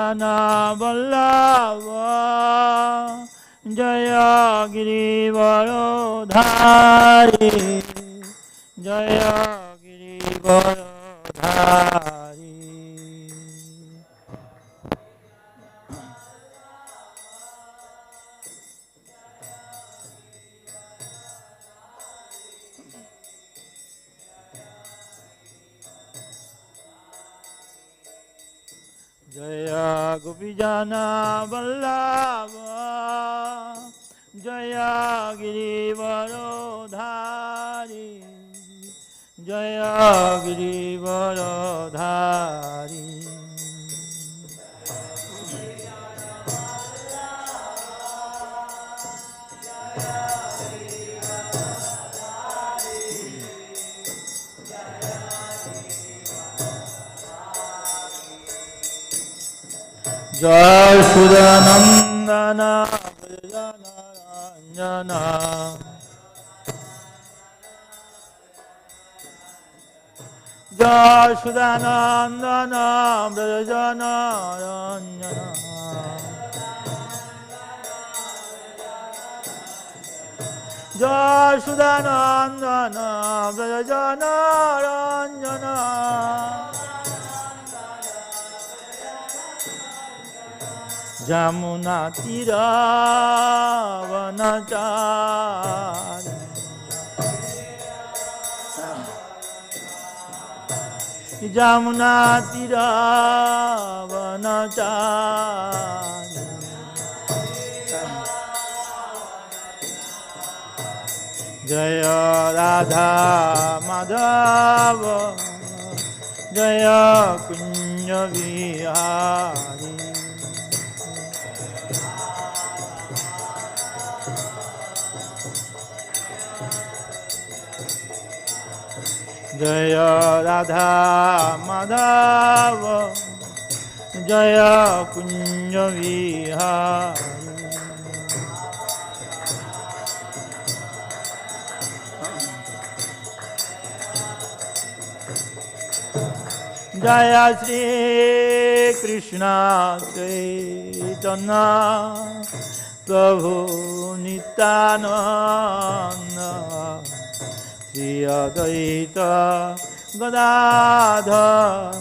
Jana Vallabha Jaya Girivarodhari Jaya Girivarodhari Jaya Gopijana Vallabha Jaya Girivarodhari Jaya Girivarodhari Jai Sudanandana Vrajanaranjana Jai Sudanandana Vrajanaranjana Jai Sudanandana Vrajanaranjana Jamuna Tira Vanachari Jamuna Tira Vanachari Jaya Radha Madhava Jaya Kunya Vihari Jaya Radha Madhava Jaya Kunya Vihari Jaya Shri Krishna Chaitanya Prabhu Nityananda Shri Advaita Gadadhar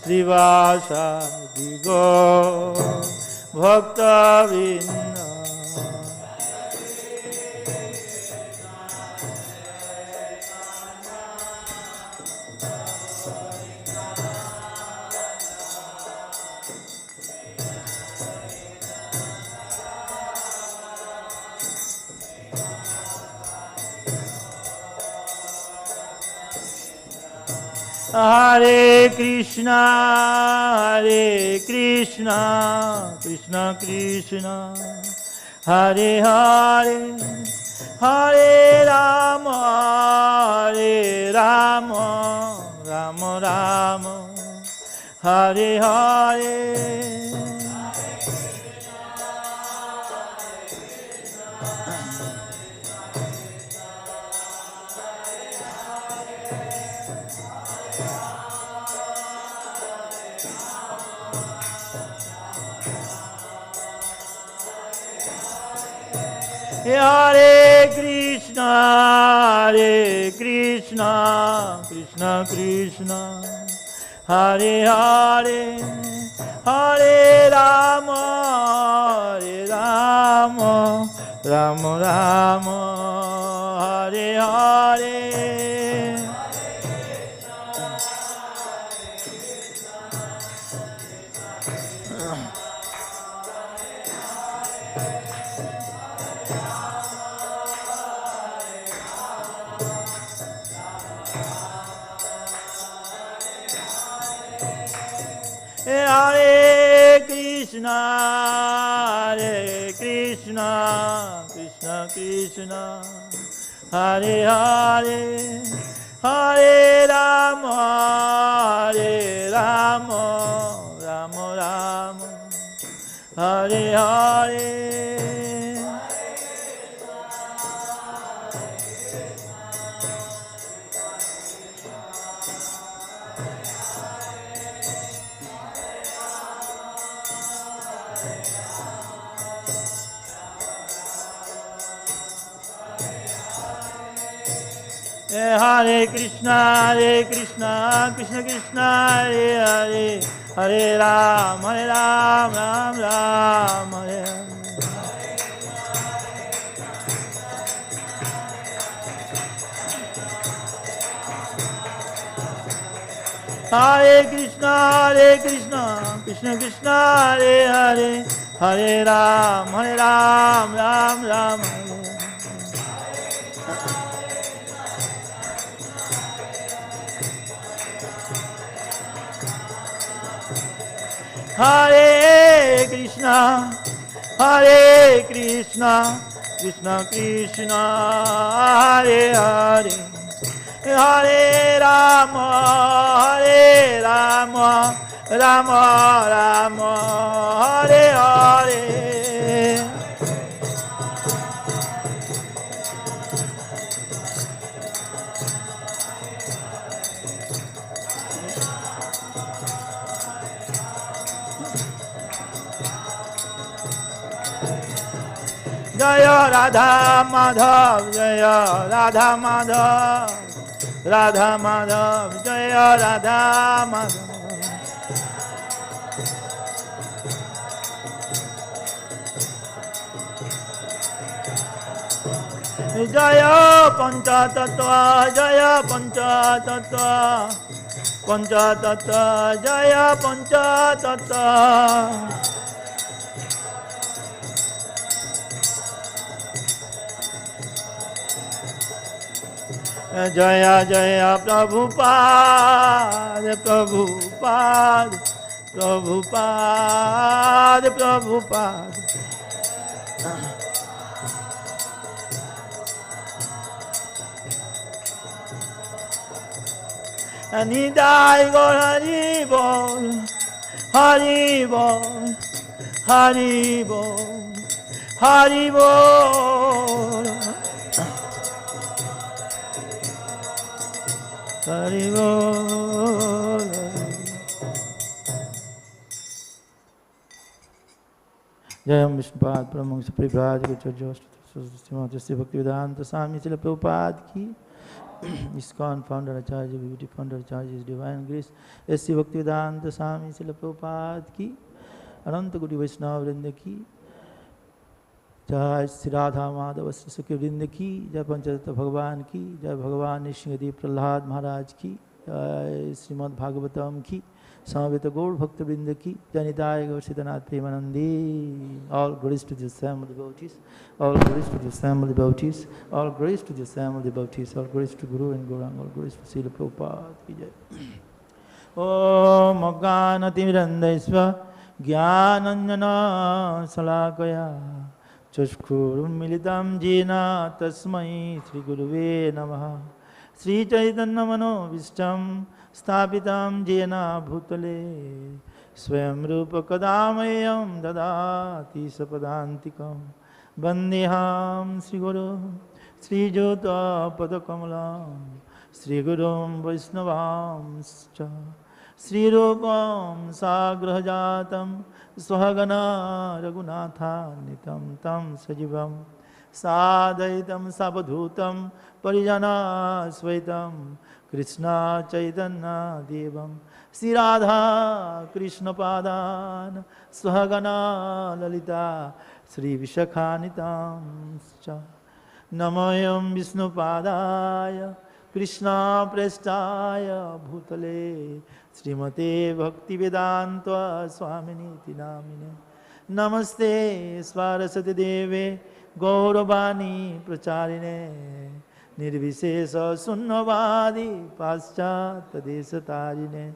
Srivasadi Gaur Bhakta Vrinda Hare Krishna, Krishna Krishna, Hare Hare, Hare Rama, Rama Rama, Hare Hare. Hare Krishna, Krishna Krishna, Hare Hare, Hare Rama, Rama Rama, Hare Hare. Hare Krishna, Krishna Krishna, Hare Hare, Hare Rama, Rama Rama, Hare Hare. Hare Krishna, Krishna Krishna, Hare Hare, Hare Ram, Ram Ram, Hare Hare. Hare Krishna, Krishna Krishna, Hare Hare, Hare Ram, Ram Ram, Hare Krishna, Krishna Krishna, Hare Hare, Hare Rama, Rama Rama, Hare Hare. Jaya Radha Madhav, Jaya Radha Madhav, Radha Madhav, Jaya Radha Madhav. Jaya Panchatattva, Jaya Panchatattva, Panchatattva, Jaya Panchatattva. Jaya Jaya Prabhupada, Prabhupada, Prabhupada, Prabhupada. Nidai Gaur Hari Bol, Hari Bol, Hari Bol, Hari Bol. Hari Bol. Jayam Vishnupada Paramahangsa Parivrajagocharyya Srimad Bhaktivedanta Swami Srila Prabhupada ki. ISKCON founder Acharya, beauty founder Acharya, His Divine Grace, S.C. Bhaktivedanta Swami Srila Prabhupada ki, Ananta Koti Vaishnava Vrinda ki, Jai Sri Radha Madhava Saki Vrinda ki, Jai Panchatattva Bhagavan ki, Jai Bhagavan Nrsimhadev Prahlad Maharaj ki, Jai Srimad Bhagavatam ki, Samaveta Gaur Bhakta Vrinda ki, Jai Nidaya Gaur Siddhanath Premanandi. All glories to the Sam devotees, all glories to the Sam devotees, all glories to the Sam devotees, all glories to Guru and Gauranga, all glories to Srila Prabhupada ki jai. Om Jnanatimirandasva Jnananjana Salakaya Chashkurum Militam Jena Tasmai Sri Guruve Namaha. Sri Chaitanya Mano Vishtam Sthapitam Jena Bhutale Swayam Rupa Kadamayam Dadati Sapadantikam Bandiham Sri Guru Sri Jota Padakamalam Sri Gurum Vaisnavam Sri Rupam Sagrahajatam Swahagana Raghunatha Nitam Tam Sajivam Sadaitam Sabadhutam Parijana Svaitam Krishna Chaitanya Devam Sri Radha Krishna Padan Swahagana Lalita Sri Vishakhanitam Namayam Vishnu Padaya Krishna Prestaya Bhutale Srimate Bhakti Vedanta Swaminiti Namine Namaste Svarasati Deve Gauravani Pracharine Nirvisesa Sunnavadi Paschata Desatarine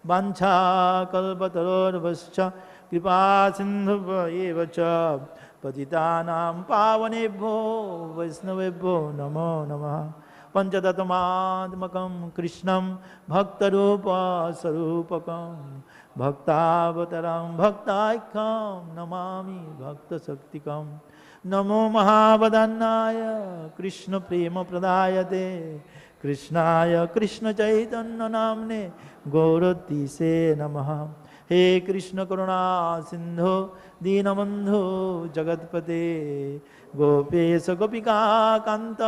Vancha Kalpataror Vascha Kripa Sindhuva Evacha Patitanam Pavanebho Vaisnavebho Namo Namaha Panchatattvamadmakam Krishnam Bhaktarupa Sarupakam Bhaktavataram Bhaktaikam Namami Bhakta Saktikam Namo Mahavadannaya Krishna Prema Pradayate Krishnaya Krishna Chaitanya Namne Gauratise Namaha हे कृष्ण करुणा सिंधु दीनबंधु जगत्पते गोपेश गोपिका कांत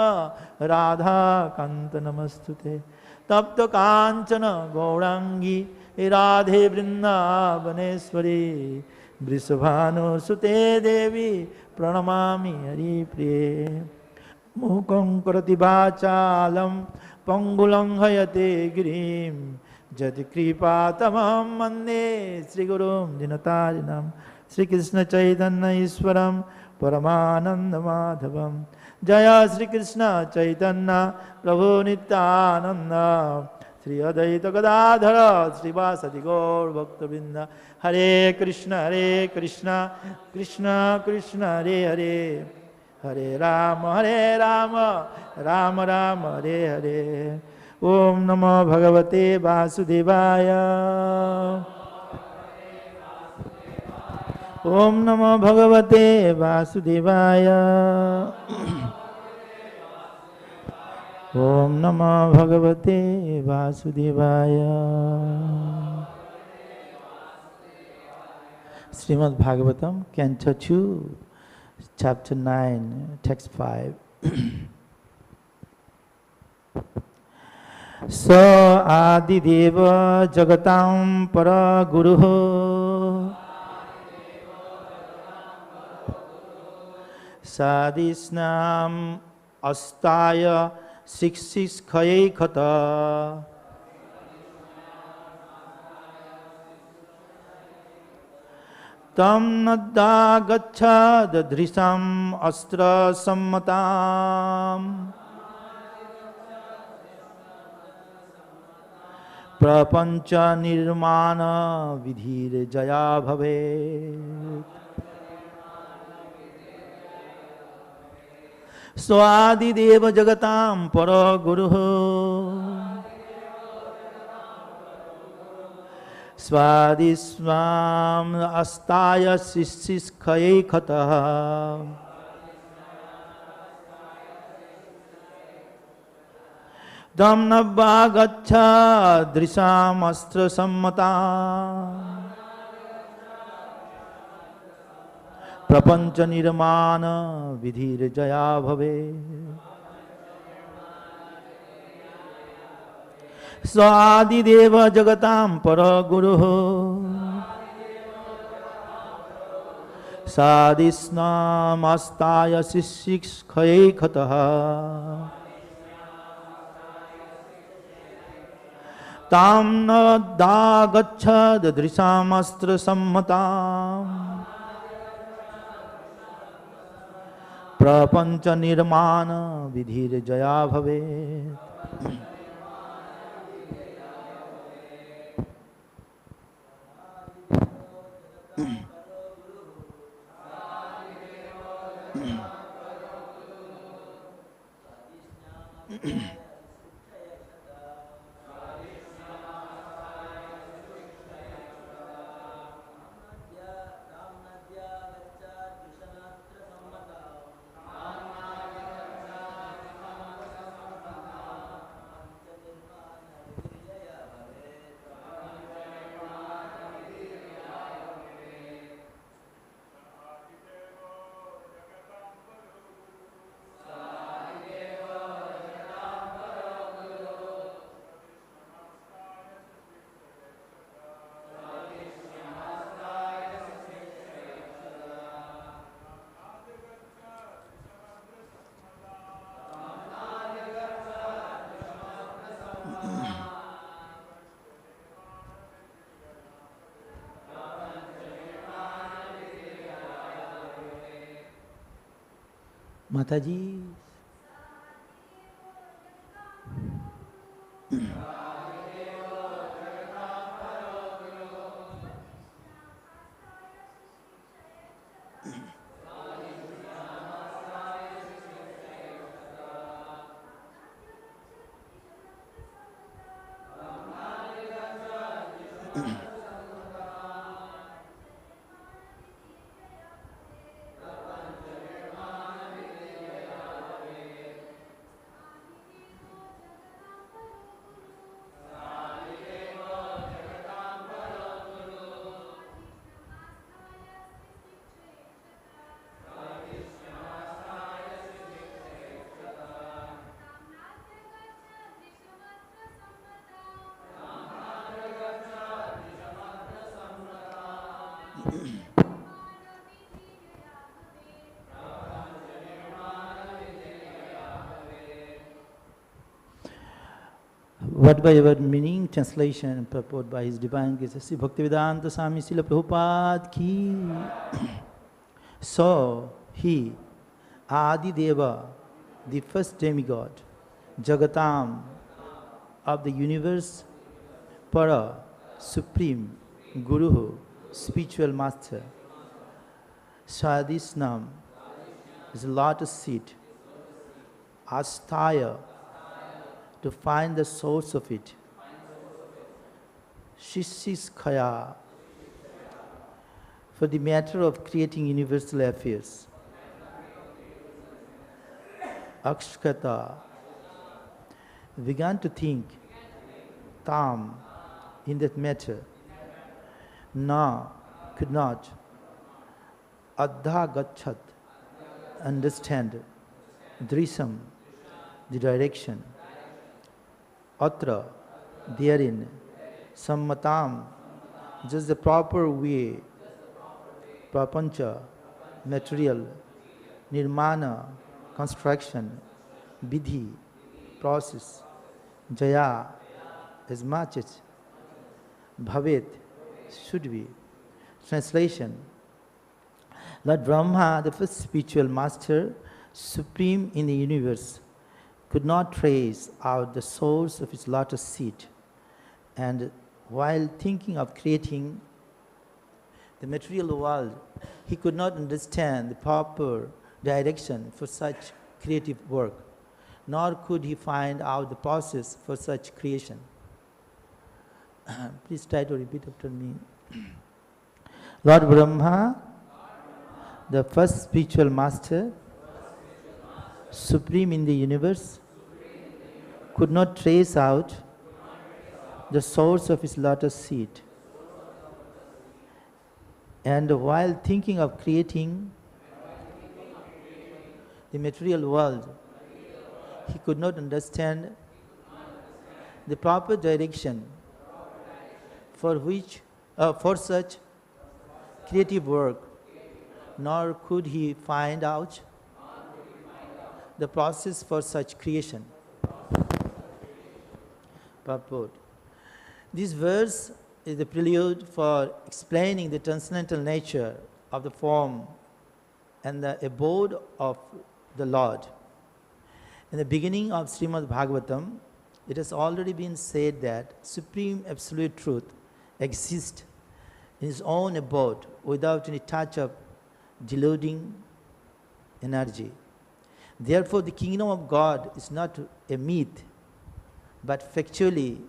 राधा कांत नमस्तुते तप्त कांचन गौरांगी राधे वृंदावनेश्वरी वृषभानुसुते देवी प्रणमामि हरिप्रिये मूकं करोति वाचालं पंगुलं हयते गिरिं यत्कृपातमहं वन्दे श्रीगुरुं दीनतारिणं श्रीकृष्ण चैतन्य ईश्वरं परमानन्दमाधवं जय श्रीकृष्ण चैतन्य प्रभु नित्यानंद श्री अद्वैत गदाधर श्रीवासदि गौर भक्तवृंद हरे कृष्ण कृष्ण कृष्ण हरे हरे हरे राम राम राम हरे हरे ओम नमो भगवते वासुदेवाय ओम नमो भगवते वासुदेवाय ओम नमो भगवते वासुदेवाय Srimad Bhagavatam, Canto 2, Chapter 9, Text 5. Sa ādi-devo jagatāṁ para guruḥ svadhiṣṇyam āsthāya sisṛkṣayaikṣata tam nādhyagacchad dṛśam atra sammatāṁ prapañca-nirmāṇa-vidhir yayā bhavet ādi-devo jagatāṁ paro guruḥ svadhiṣṇyam āsthāya sisṛkṣayaikṣata nādhyagacchad dṛśam atra sammatāṁ prapañca-nirmāṇa-vidhir yayā bhavet ādi-devo jagatāṁ paro guruḥ svadhiṣṇyam āsthāya sisṛkṣayaikṣata tam nādhyagacchad dṛśam atra sammatāṁ prapañca-nirmāṇa-vidhir yayā bhavet माताजी Word by word meaning, translation and purport by His Divine Grace Sri Bhaktivedanta Swami Srila Prabhupada ki. So, He, ādi-devo, the first demigod, jagatāṁ, of the universe, paro, supreme, guruḥ, spiritual master, svadhiṣṇyam, is a lotus seed, āsthāya, to find the source of it, sisṛkṣayā, for the matter of creating universal affairs, aikṣata, began to think, tam, in that matter, could not, adhyagacchat, understand, dṛśam, the direction, atra, therein, sammatāṁ, just the proper way, prapañca, material, nirmāṇa, construction, vidhiḥ, process, yayā, as much as, bhavet, should be. Translation: Lord Brahmā, the first spiritual master, supreme in the universe, could not trace out the source of his lotus seed, and while thinking of creating the material world, he could not understand the proper direction for such creative work, nor could he find out the process for such creation. Please try to repeat after me. Lord Brahmā, the first spiritual master, supreme in the universe, could not trace out the source of his lotus seed. And while thinking of creating the material world, he could not understand the proper direction for such creative work, nor could he find out the process for such creation. Purport. This verse is the prelude for explaining the transcendental nature of the form and the abode of the Lord. In the beginning of Srimad Bhagavatam, it has already been said that Supreme Absolute Truth exists in His own abode without any touch of deluding energy. Therefore, the kingdom of God is not a myth, but factually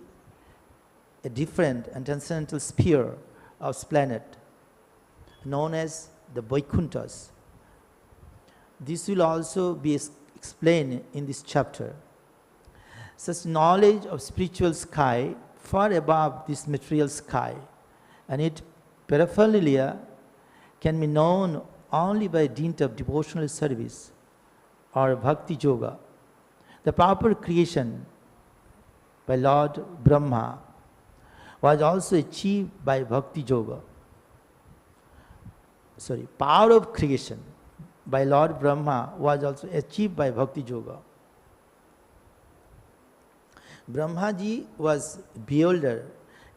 a different and transcendental sphere of planet known as the Vaikunthas. This will also be explained in this chapter. Such knowledge of spiritual sky far above this material sky and its paraphernalia can be known only by dint of devotional service or bhakti yoga. The proper creation by Lord Brahmā was also achieved by bhakti yoga. Power of creation by Lord Brahmā was also achieved by bhakti yoga. Brahmaji was beholder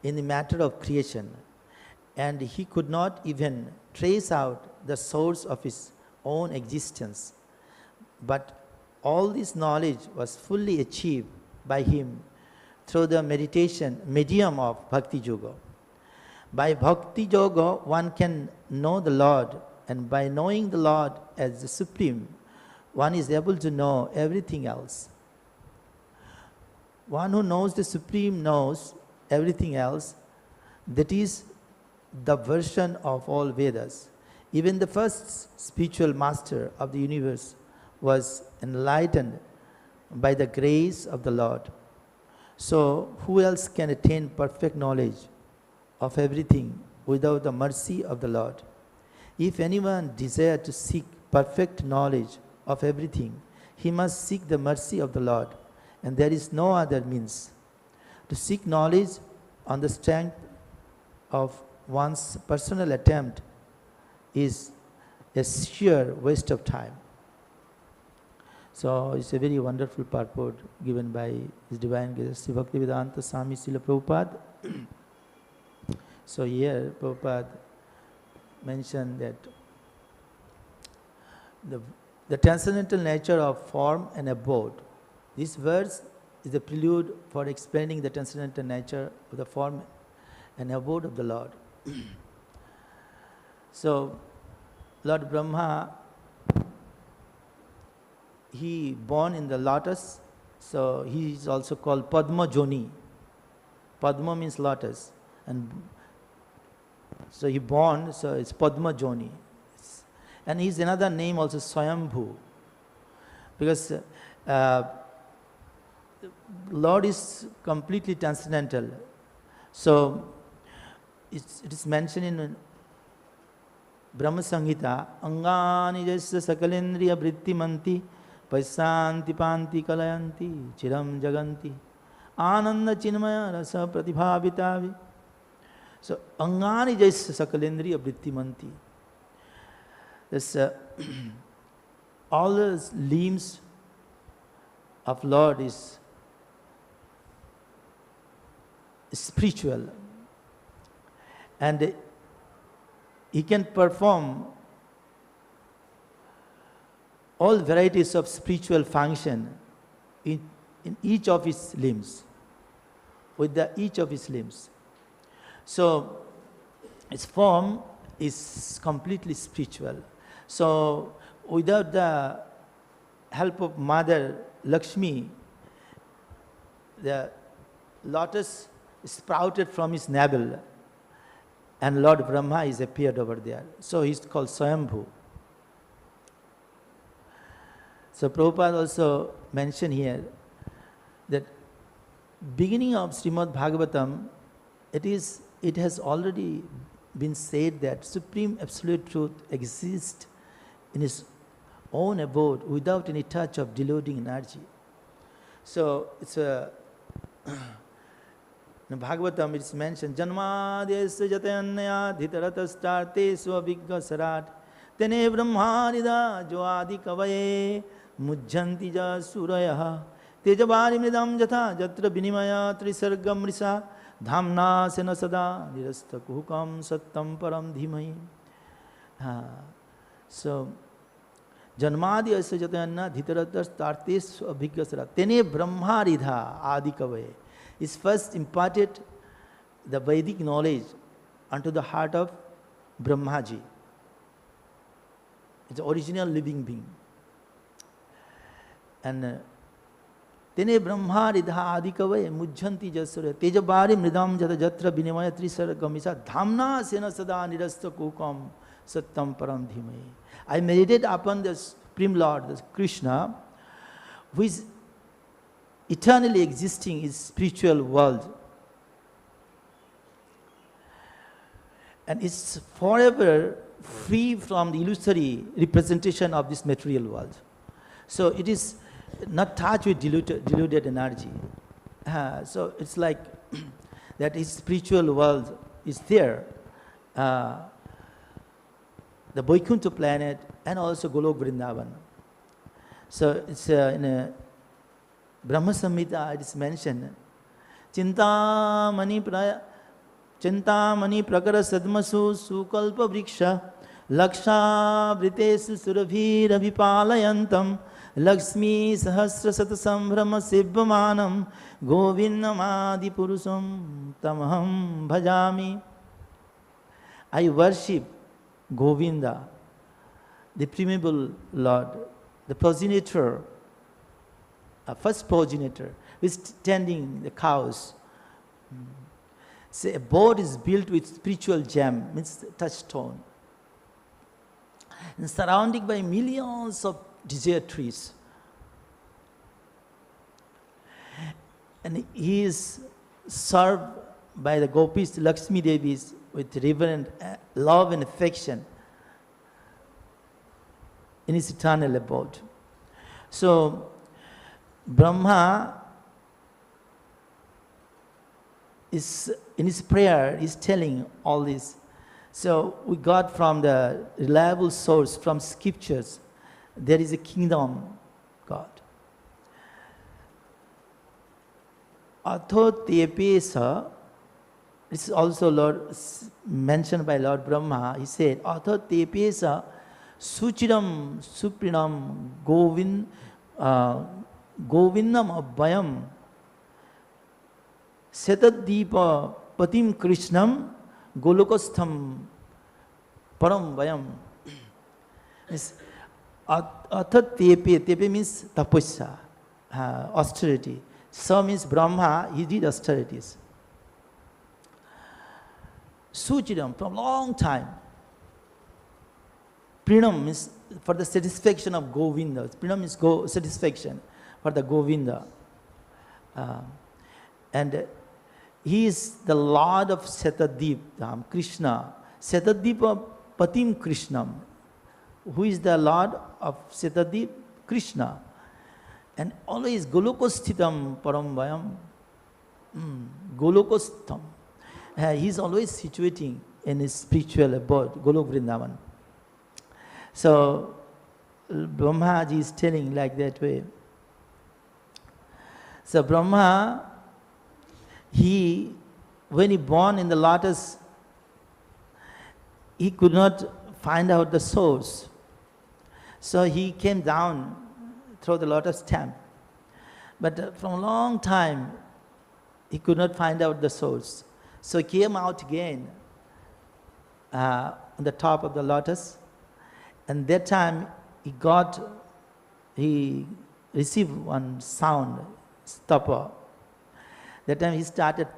in the matter of creation, and he could not even trace out the source of his own existence. But all this knowledge was fully achieved by him through the medium of bhakti yoga. By bhakti yoga, one can know the Lord, and by knowing the Lord as the Supreme, one is able to know everything else. One who knows the Supreme knows everything else. That is the version of all Vedas. Even the first spiritual master of the universe was enlightened by the grace of the Lord. So, who else can attain perfect knowledge of everything without the mercy of the Lord? If anyone desires to seek perfect knowledge of everything, he must seek the mercy of the Lord, and there is no other means. To seek knowledge on the strength of one's personal attempt is a sheer waste of time. So it's a very wonderful purport given by His Divine Grace Sri Bhaktivedanta Swami Srila Prabhupada. So here Prabhupada mentioned that the transcendental nature of form and abode. This verse is the prelude for explaining the transcendental nature of the form and abode of the Lord. So Lord Brahma, he born in the lotus, so he is also called Padma Joni. Padma means lotus, and so he born, so it's Padma Joni. And his another name also Swayambhu, because Lord is completely transcendental. So it is mentioned in Brahma Samhita, Angani jasya sakalendriya vritti-manti paisyanti panti kalayanti chiram jaganti ananda chinmaya rasa pratibhavitavi. So Angani jasya sakalendriya vritti-manti. This, all the limbs of Lord is spiritual, and he can perform all varieties of spiritual function in each of his limbs, with each of his limbs. So his form is completely spiritual. So without the help of Mother Lakshmi, the lotus sprouted from his navel, and Lord Brahma is appeared over there. So he's called Swayambhu. So Prabhupada also mentioned here that beginning of Srimad Bhagavatam, it has already been said that Supreme Absolute Truth exists in his own abode without any touch of deluding energy. So it's a in Bhagavatam it's mentioned Janmadesya jatanyaya dhitaratastharte svabhiggasarat tene brahmanida jo ādi-kavaye mujjanti ja surayah tejavari mridam jatha jatra vinimaya trisargam risa dhamna sena sada nirasta kuhukam sattam param dhimai. So Janmadi asya jatanyaya dhitaratastharte svabhiggasarat tene brahmanida ādi-kavaye is first imparted the Vedic knowledge unto the heart of Brahmaji. It's the original living being. And Tene Brahma ridha ādi-kavaye mujjanti jasura tejabari mridam jata jatra vinimaya trisargamisa dhamna sena sada nirasta kukam sattam param dhimai. I meditate upon the Supreme Lord, the Krishna, who is eternally existing in spiritual world, and is forever free from the illusory representation of this material world. So it is not touched with deluded energy. So it's like that his spiritual world is there, the Vaikuntha planet and also Golok Vrindavan. So it's in a Brahma Samhita it is mentioned, Chintamani prakara sadmasu sukalpa vriksha laksha vritesu surabhir abhipalayantam lakshmi sahasra sata sambhrama sivvamanam govindam ādi purusam tamaham bhajami. I worship Govinda, the primeval Lord, the progenitor, first progenitor, who is tending the cows. So a board is built with spiritual gem, means touchstone, and surrounded by millions of desire trees. And he is served by the gopis, Lakshmi Devis, with reverent love and affection in his eternal abode. So Brahma is in his prayer, is telling all this. So we got from the reliable source, from scriptures, there is a kingdom God. Atho-tepesa, this is also mentioned by Lord Brahma. He said, Atho-tepesa suchiram suprinam govindam abhayam setadipa patim krishnam golokastham param vayam. Atha-tepe, tepe means tapasya, austerity. Sa means Brahma, he did austerities. Suchiram, from long time. Prinam means for the satisfaction of Govinda. Prinam means satisfaction for the Govinda. And he is the Lord of Setadip, Krishna. Setadipa Patim Krishnam. Who is the Lord of Setadip? Krishna. And always Golokosthitam Paramvayam. Golokostham. He is always situating in his spiritual abode, Golok Vrindavan. So Brahma ji is telling like that way. So Brahma, when he born in the lotus, he could not find out the source. So he came down through the lotus stem. But from a long time, he could not find out the source. So he came out again on the top of the lotus. And that time he received one sound, tapa. That time he started,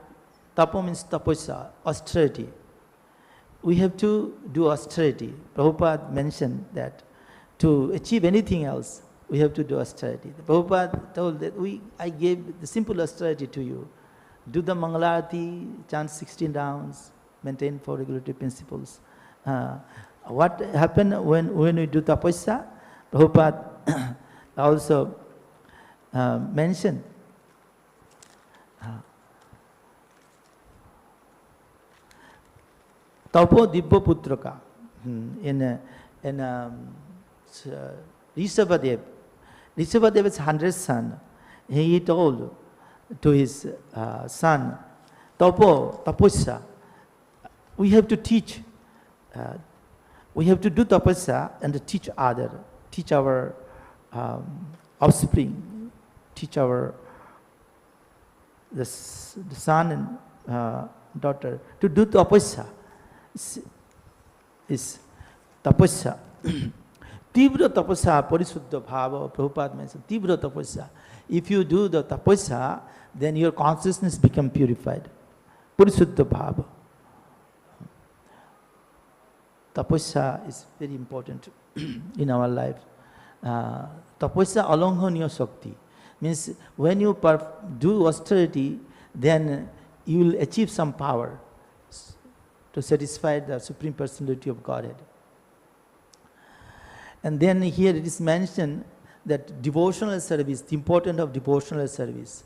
tapa means tapasya, austerity. We have to do austerity. Prabhupada mentioned that to achieve anything else, we have to do austerity. Prabhupada told that I gave the simple austerity to you. Do the Mangalarati, chant 16 rounds, maintain 4 regulatory principles. What happened when we do tapasya? Prabhupada also mentioned Tapo Dibbo Putraka in Rishabhadev. Rishabhadev is 100th son. He told to his son, tapasya, we have to teach, we have to do tapasya and teach others, teach our offspring, teach the son and daughter to do tapasya. Is tapasya. Tibra tapasya parisuddha bhava, Prabhupada mentioned, tibra tapasya. If you do the tapasya, then your consciousness becomes purified. Parisuddha bhava. Tapasya is very important in our life. Tapasya alonghaniya shakti. Means when you do austerity, then you will achieve some power to satisfy the Supreme Personality of Godhead. And then here it is mentioned that devotional service, the importance of devotional service.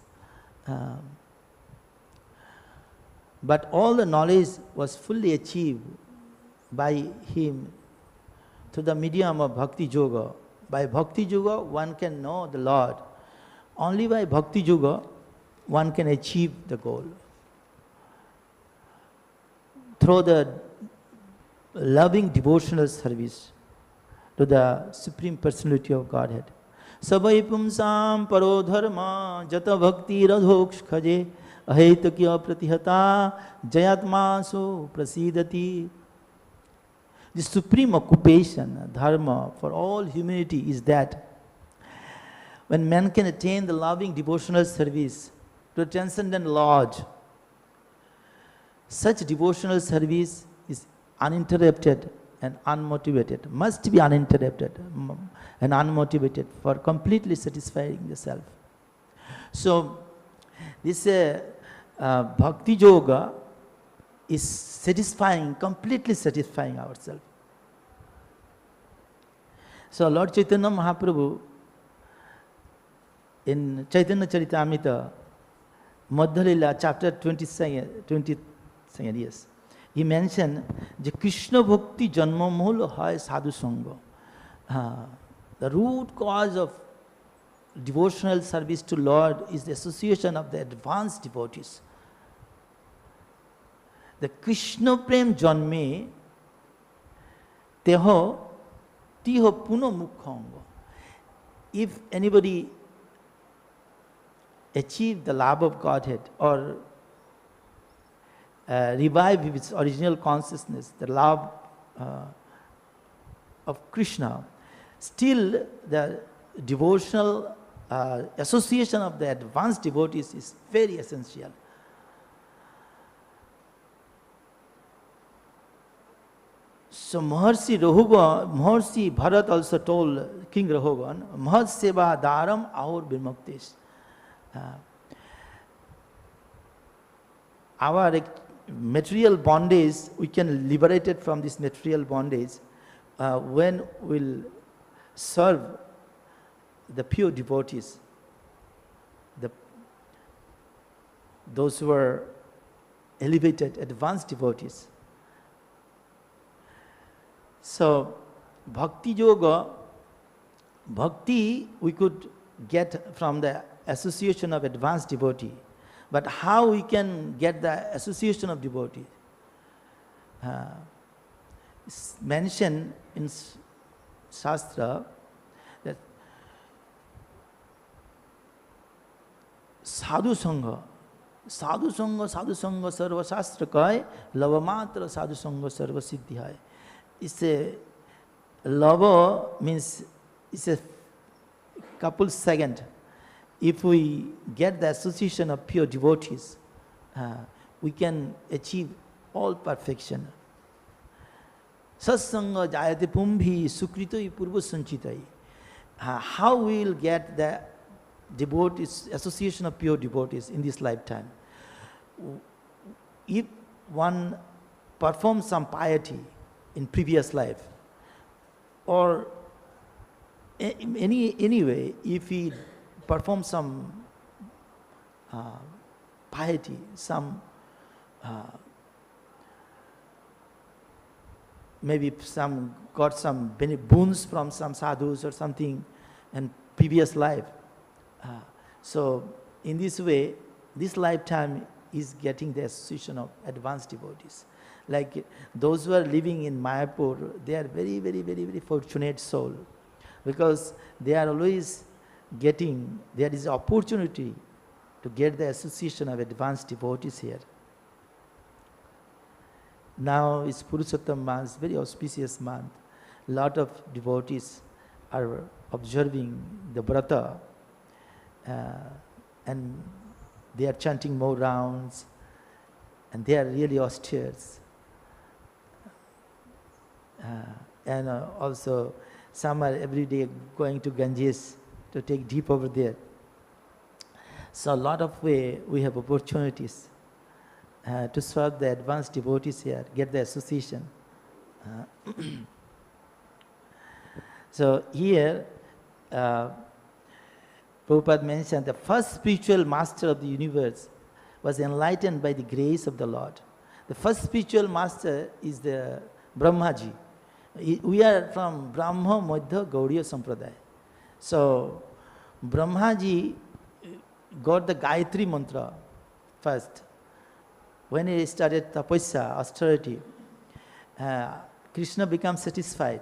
But all the knowledge was fully achieved by him through the medium of Bhakti Yoga. By Bhakti Yoga, one can know the Lord. Only by Bhakti Yoga, one can achieve the goal. Through the loving devotional service to the Supreme Personality of Godhead. Sabai pumsam paro dharma jata bhakti radhoksh khaje ahaitakya pratihata jayatmasu prasidati. The supreme occupation, dharma, for all humanity is that when man can attain the loving devotional service to a transcendent Lord, such devotional service is uninterrupted and unmotivated, must be uninterrupted and unmotivated for completely satisfying the self. So, this Bhakti Yoga is satisfying, completely satisfying ourselves. So, Lord Chaitanya Mahaprabhu in Chaitanya Charitamrita Madhya chapter 22, yes. He mentioned the Krishna Bhakti Janmamul Hai Sadhu Sangha. The root cause of devotional service to Lord is the association of the advanced devotees. The Krishna Prem Janme Teho Tiho Puno Mukhanga. If anybody achieve the love of Godhead or revive its original consciousness, the love of Krishna, still the devotional association of the advanced devotees is very essential. So Maharshi Bharat also told King Rahugan, Mahad Seva Dharam Aur Birmuktesh. Our material bondage, we can liberate it from this material bondage when we'll serve the pure devotees, those who are elevated, advanced devotees. So, bhakti yoga, bhakti we could get from the association of advanced devotee. But how we can get the association of devotee? It's mentioned in Shastra that sadhu sangha sarva shastra kai, lavamatra sadhu sangha sarva siddhihai. It's a lava means it's a couple second. If we get the association of pure devotees, we can achieve all perfection. Satsanga jayate pumbhi sukritai purva sanchitai. How we will get the devotees, association of pure devotees in this lifetime? If one performs some piety in previous life, or anyway, if he perform some piety, some maybe some got some boons from some sadhus or something in previous life. So in this way, this lifetime is getting the association of advanced devotees. Like those who are living in Mayapur, they are very, very, very, very fortunate soul, because they are always getting, there is opportunity to get the association of advanced devotees here. Now it's Purushottam month, very auspicious month. Lot of devotees are observing the Vrata and they are chanting more rounds and they are really austere. And also some are every day going to Ganges to take deep over there. So a lot of way we have opportunities to serve the advanced devotees here, get the association. So here, Prabhupada mentioned the first spiritual master of the universe was enlightened by the grace of the Lord. The first spiritual master is the Brahmaji. We are from Brahma Madhya Gaudiya Sampradaya. So Brahmaji got the Gayatri mantra first. When he started tapasya, austerity, Krishna became satisfied.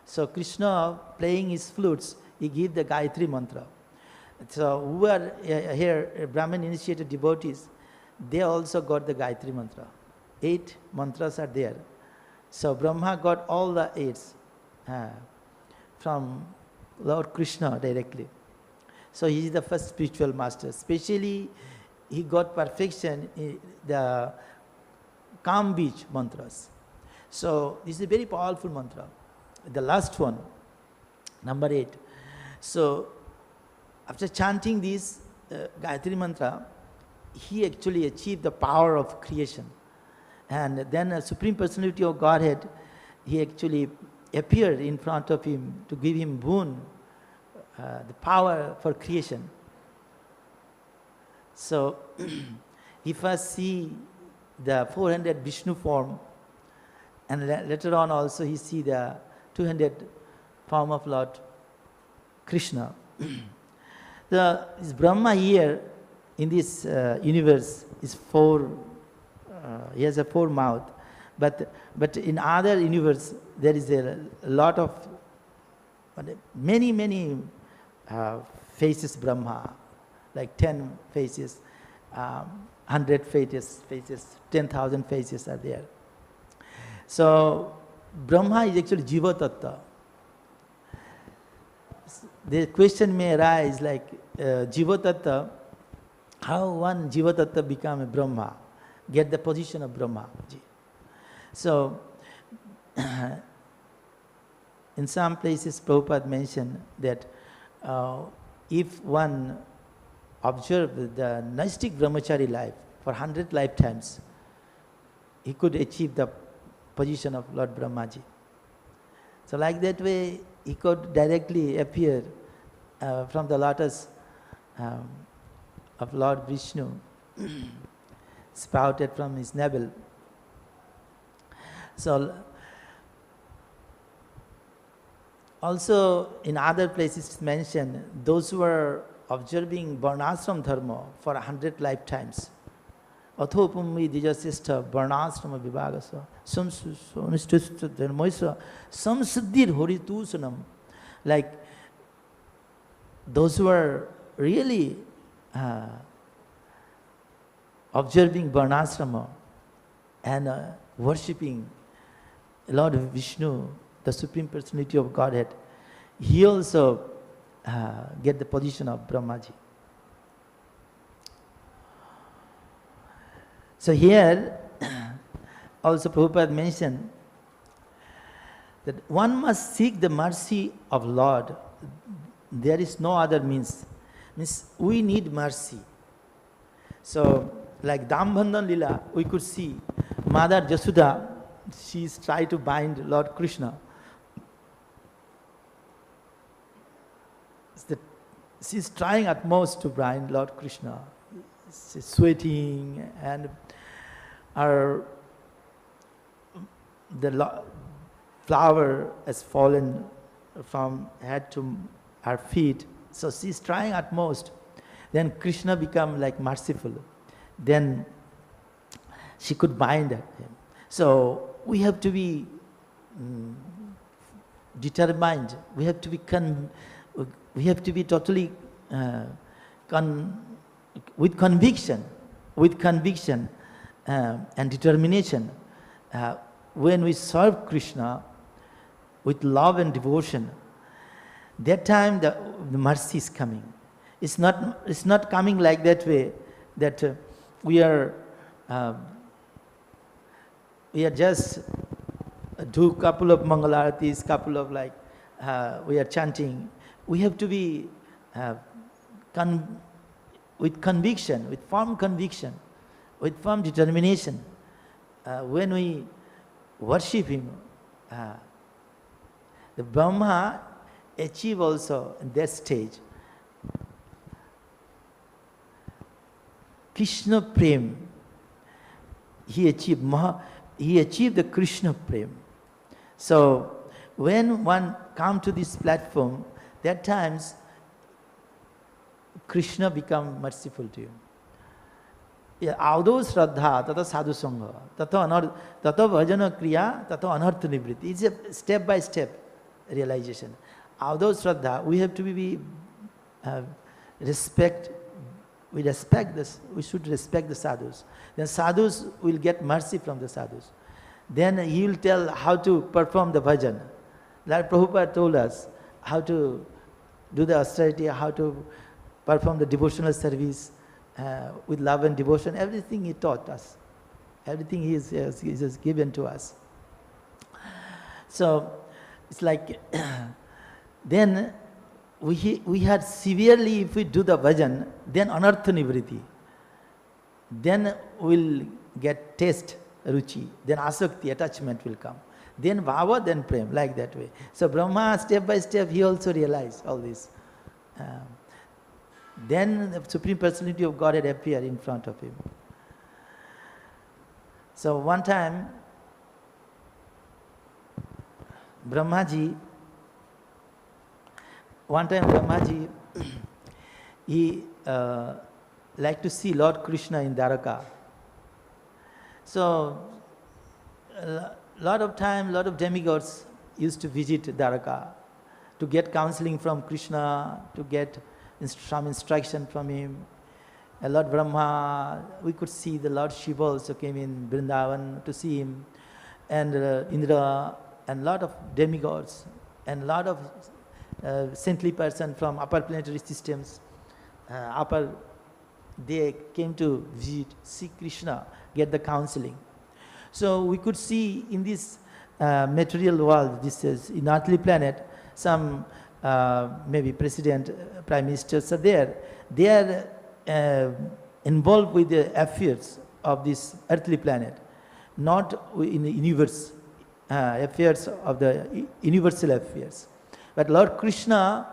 So Krishna, playing his flutes, he gave the Gayatri mantra. So who are here, Brahmin initiated devotees, they also got the Gayatri mantra. 8 mantras are there. So Brahma got all the 8 from Lord Krishna directly. So he is the first spiritual master. Especially he got perfection in the calm beach mantras. So this is a very powerful mantra. The last one, number 8. So after chanting this Gayatri mantra, he actually achieved the power of creation. And then a Supreme Personality of Godhead, he actually appeared in front of him to give him boon, the power for creation. So he first see the 400 Vishnu form, and later on also he see the 200 form of Lord Krishna. This Brahma here in this universe is he has a 4 mouth, but in other universe there is a lot of many faces Brahma, like 10 faces, 100 faces, 10,000 faces are there. So Brahma is actually Jiva Tattva. The question may arise like Jiva Tattva, how one Jiva Tattva become a Brahma, get the position of Brahma. So in some places Prabhupada mentioned that if one observe the Naistic Brahmachari life for 100 lifetimes, he could achieve the position of Lord Brahmaji. So like that way, he could directly appear from the lotus of Lord Vishnu, sprouted from his navel. So also in other places it's mentioned, those who are observing varnashram dharma for 100 lifetimes, athopummi dijasistha varnashrama vibhagasa samsunishtustha dharmaisa samsiddhir horitusanam. Like those who are really observing varnashrama and worshipping Lord Vishnu, the Supreme Personality of Godhead, he also get the position of Brahmaji. So here also Prabhupada mentioned that one must seek the mercy of Lord. There is no other means. Means we need mercy. So like Dambandhan Lila, we could see Mother Jasuda, she is trying to bind Lord Krishna. She is trying at most to bind Lord Krishna. She's sweating, and the flower has fallen from head to her feet. So she's trying at most. Then Krishna become like merciful. Then she could bind him. So we have to be determined. We have to be totally with conviction and determination. When we serve Krishna with love and devotion, that time the mercy is coming. It's not coming like that way that we are just do couple of Mangalaratis, couple of we are chanting. We have to be with conviction, with firm conviction, with firm determination. When we worship him, the Brahma achieve also in that stage Krishna Prem. He achieved the Krishna Prem. So when one come to this platform, that times Krishna become merciful to you. Audo Shraddha, tata sadhu sangha, tata bhajana kriya, tata anartha nivriti. It's a step by step realization. Audo Shraddha, we have to be respect. We should respect the sadhus. Then sadhus will get mercy from the sadhus. Then he will tell how to perform the bhajan. Like Prabhupada told us how to do the austerity, how to perform the devotional service with love and devotion. Everything he taught us. Everything he has given to us. So it's like then we had severely, if we do the bhajan, then anartha nivriti. Then we'll get taste, ruchi. Then asakti, attachment will come. Then bhava, then prem, like that way. So Brahma, step by step, he also realized all this. Then the Supreme Personality of Godhead appeared in front of him. So one time, Brahmaji, he liked to see Lord Krishna in Dwaraka. So a lot of demigods used to visit Dwaraka to get counseling from Krishna, to get some instruction from him. Lord Brahmā, we could see the Lord Shiva also came in Vrindavan to see him, and Indra, and lot of demigods, and lot of saintly person from upper planetary systems, they came to visit, see Krishna, get the counseling. So we could see in this material world, this is in earthly planet, some maybe president, prime ministers are there. They are involved with the affairs of this earthly planet, not in the universe, affairs of the universal affairs. But Lord Krishna,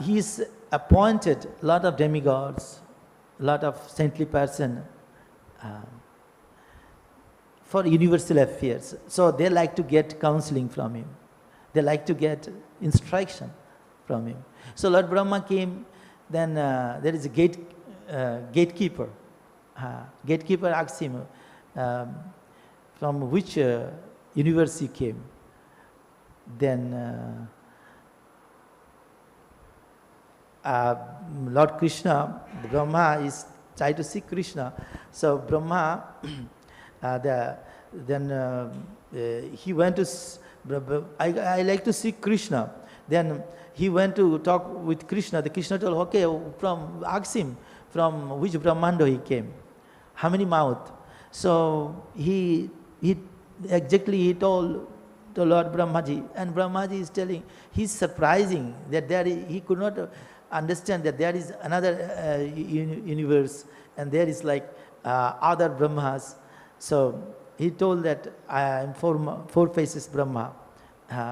he is appointed a lot of demigods, a lot of saintly person for universal affairs. So they like to get counseling from him. They like to get instruction from him. So Lord Brahma came, then there is a gatekeeper. Gatekeeper asked him, from which universe he came. Then Lord Krishna, Brahma is trying to see Krishna. So Brahma, he went to, I like to see Krishna. Then he went to talk with Krishna. The Krishna told, okay, ask him from which Brahmanda he came, how many mouth. So he told the Lord Brahmaji, and Brahmaji is telling, he's surprising that he could not understand that there is another universe, and there is like other Brahmas. So he told that I am four faces Brahma.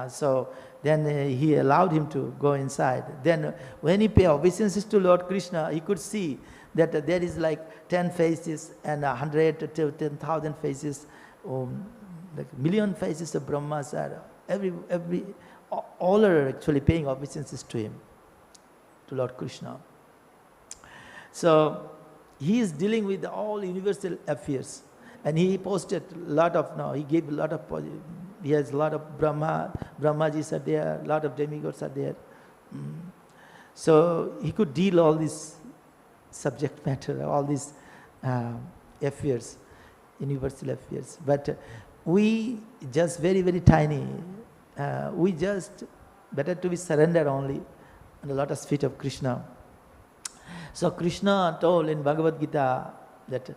So then he allowed him to go inside. Then when he paid obeisances to Lord Krishna, he could see that there is like 10 faces and 100 to 10,000 faces, like million faces of Brahmas are all are actually paying obeisances to him, to Lord Krishna. So he is dealing with all universal affairs, and he posted a lot of, he gave a lot of, he has a lot of Brahmajis are there, a lot of demigods are there. So he could deal all this subject matter, all these affairs, universal affairs. But we just very, very tiny. We just better to be surrendered only on the lotus feet of Krishna. So Krishna told in Bhagavad Gita that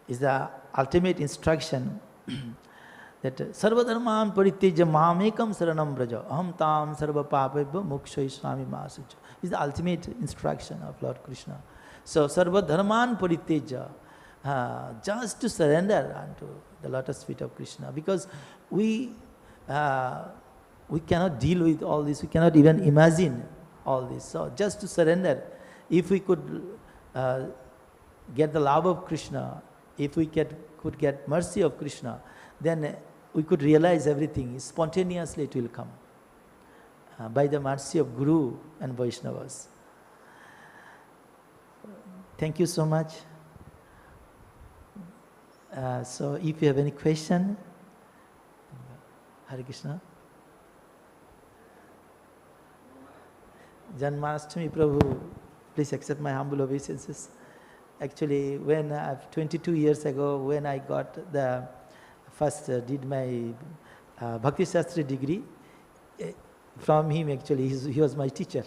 is the ultimate instruction that sarva-dharmān parityajya māmekam saranam braja aham tam sarva papebhyo mokṣayisvami ma suca is the ultimate instruction of Lord Krishna. So sarva-dharmān parityajya, just to surrender unto the lotus feet of Krishna, because we cannot deal with all this, we cannot even imagine all this. So just to surrender, if we could get the love of Krishna, if we could get mercy of Krishna, then we could realize everything. Spontaneously it will come by the mercy of Guru and Vaishnavas. Thank you so much. So if you have any question, Hare Krishna. Janmashtami Prabhu, please accept my humble obeisances. Actually, when 22 years ago, when I got the first did my Bhakti Shastri degree, from him actually, he was my teacher.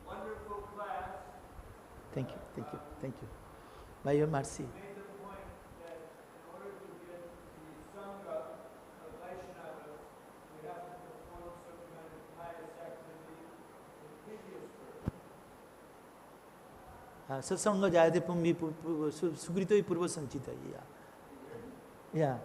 Wonderful class. Thank you, thank you, thank you. By your mercy. Made the point that in order to get the Sangha of Vaishnavas, we have to perform some kind of pious activity in previous birth. सत्संग जायते पुंभी सुकृतो पूर्व संचित. Yeah.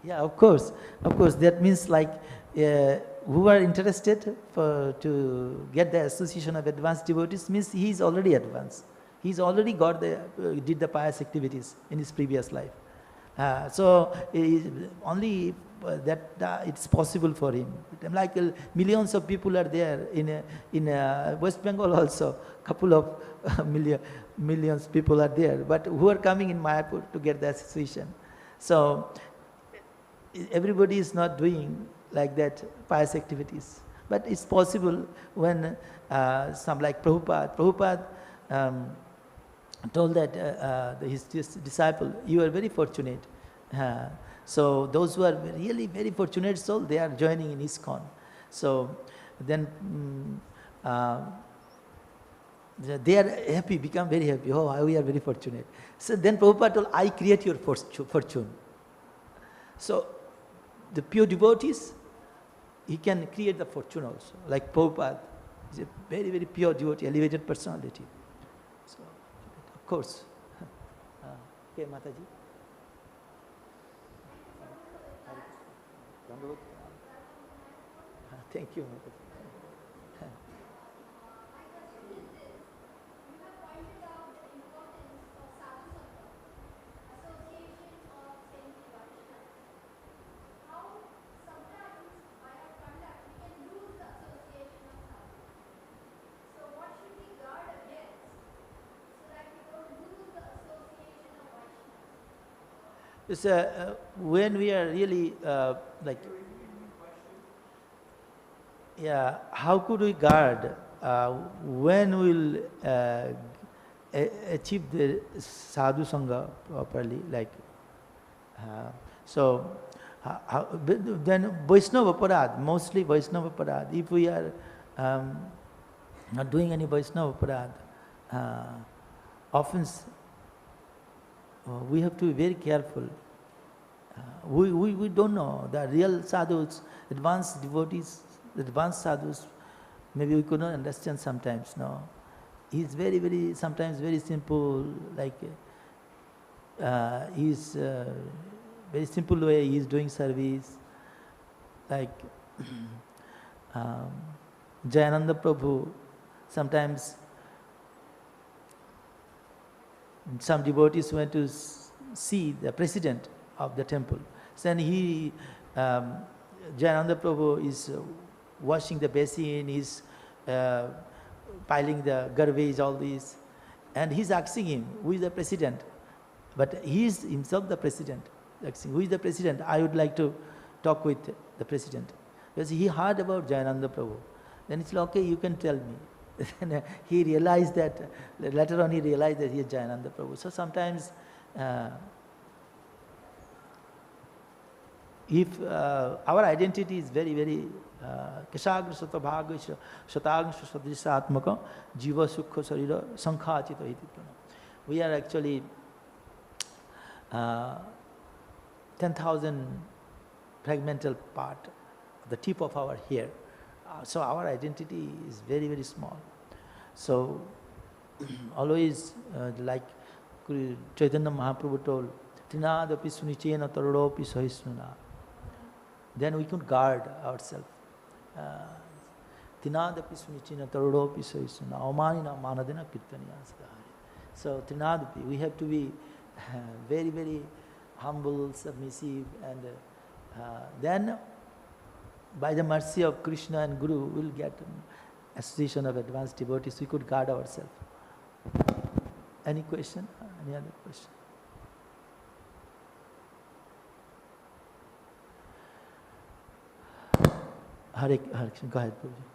Yeah, of course. Of course, that means like who are interested to get the association of advanced devotees means he is already advanced. He's already got did the pious activities in his previous life. So only that it's possible for him. Like millions of people are there in West Bengal also. Couple of millions people are there, but who are coming in Mayapur to get the association. So everybody is not doing like that pious activities, but it's possible when some like Prabhupada told that his disciple, you are very fortunate. So those who are really very fortunate soul, they are joining in ISKCON. So then they are happy, become very happy. Oh, we are very fortunate. So then Prabhupada told, I create your fortune. So the pure devotees, he can create the fortune also. Like Prabhupada is a very, very pure devotee, elevated personality. So, of course. Okay, Mataji. Thank you, Mataji. When we are really like, yeah, how could we guard when we'll achieve the sadhu sangha properly? Like, so then Vaishnava Parad, mostly Vaishnava Parad. If we are not doing any Vaishnava Parad, often we have to be very careful. We don't know the real sadhus, advanced devotees, advanced sadhus. Maybe we could not understand sometimes. No, he's very, very sometimes very simple. Like he's very simple way he is doing service. Like Jayananda Prabhu, sometimes some devotees went to see the president of the temple. So then Jayananda Prabhu is washing the basin, is piling the garbage, all these. And he's asking him, who is the president? But he is himself the president. Asking, who is the president? I would like to talk with the president. Because he heard about Jayananda Prabhu. Then it's like, okay, you can tell me. Then he realized that, later on he realized that he is Jayananda Prabhu. So sometimes, if our identity is very, very kishagra sata bhagya shatagnsha svadhiṣṇyam jiva sukha sarira sankhācita iti pranam. We are actually 10,000 fragmental part, the tip of our hair. So our identity is very, very small. So always like Chaitanya Mahaprabhu told, Trinadapi sunichena taropi sahisnuna. Then we could guard ourselves. Trinadapi sunichena taropi sahisnuna. Amanina manadena kirtaniya. So Trinadapi, we have to be very, very humble, submissive, and then by the mercy of Krishna and Guru, we'll get association of advanced devotees. We could guard ourselves. Any question? Any other question? Hare Krishna. Go ahead, Prabhuji.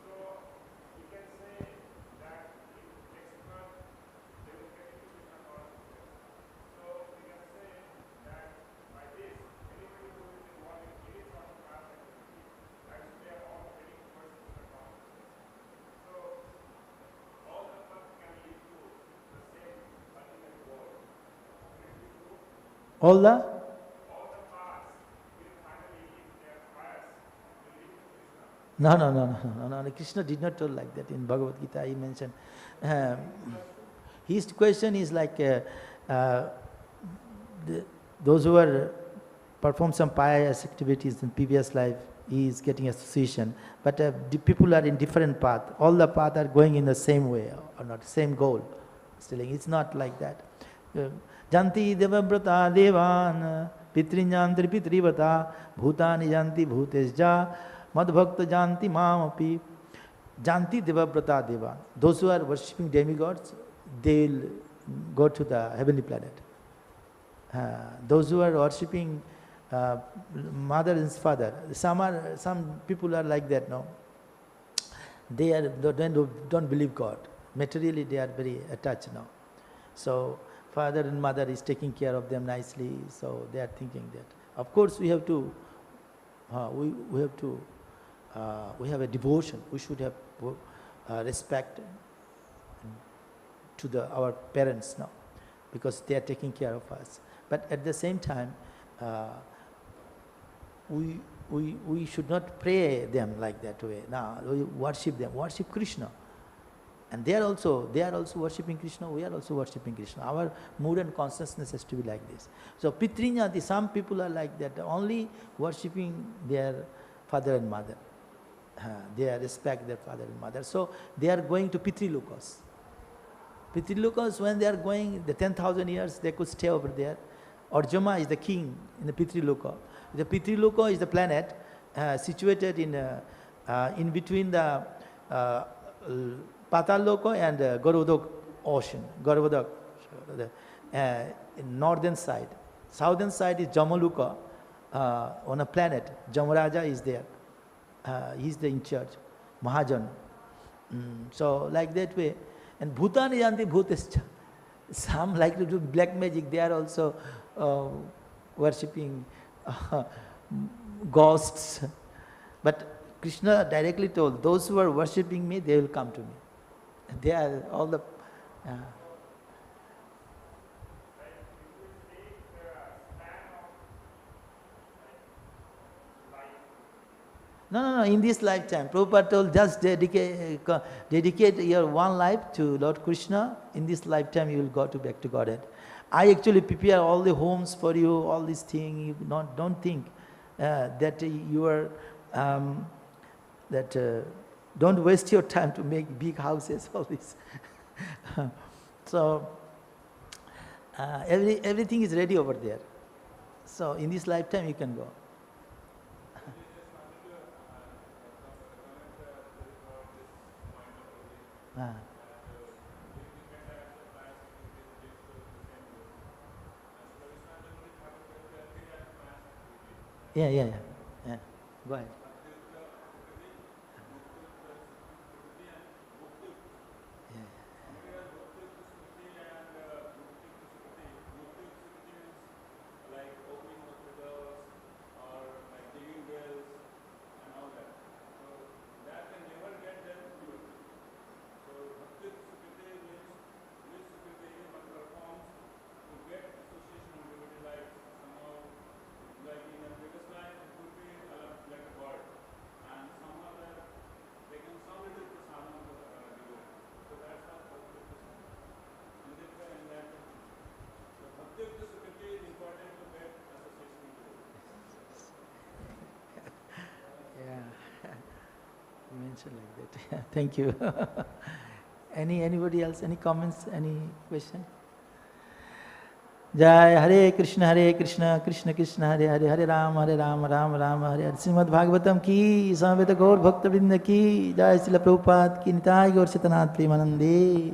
So All the no. Krishna did not tell like that. In Bhagavad Gita, he mentioned. His question is like those who are performed some pious activities in previous life, he is getting association. But the people are in different path. All the path are going in the same way or not, same goal. It's not like that. Janti devabrata devan pitrinjantri pitrivata bhutani janti bhutesja madbhakta janti mamapi. Janti devabrata devan. Those who are worshipping demigods, they will go to the heavenly planet. Those who are worshipping mother and father, some people are like that, no? They don't believe God. Materially, they are very attached now. So father and mother is taking care of them nicely. So they are thinking that. Of course, we have to. We have a devotion. We should have respect to our parents now, because they are taking care of us. But at the same time, we should not pray them like that way. Now we worship them. Worship Krishna. And they are also worshipping Krishna, we are also worshipping Krishna. Our mood and consciousness has to be like this. So Pitriñati, some people are like that, only worshipping their father and mother. They respect their father and mother. So they are going to Pitrilokas. Pitrilokas, when they are going, the 10,000 years, they could stay over there. Arjuna is the king in the Pitriloka. The Pitriloka is the planet situated in between the Pataloka and Garvodok ocean, Garvodok, in northern side. Southern side is Jamaluka, on a planet. Jamaraja is there. He is the in charge, Mahajan. So like that way. And Bhutani Janti Bhutescha. Some like to do black magic, they are also worshipping ghosts. But Krishna directly told, those who are worshipping me, they will come to me. They are all the... No, in this lifetime. Prabhupada told, just dedicate your one life to Lord Krishna. In this lifetime, you will go back to Godhead. I actually prepare all the homes for you, all these things. You don't think that you are... don't waste your time to make big houses, all this. So, everything is ready over there. So, in this lifetime, you can go. Yeah. Go ahead. Like that. Thank you. Anybody else? Any comments? Any question? Jai Hare Krishna, Krishna Krishna, Hare Ram, Ram Ram, Hare Hare. Srimad Bhagavatam ki, Samveta Gaur Bhakta Vrinda ki, Jai Srila Prabhupada ki, Nitai Gaur Sitanat Premanande.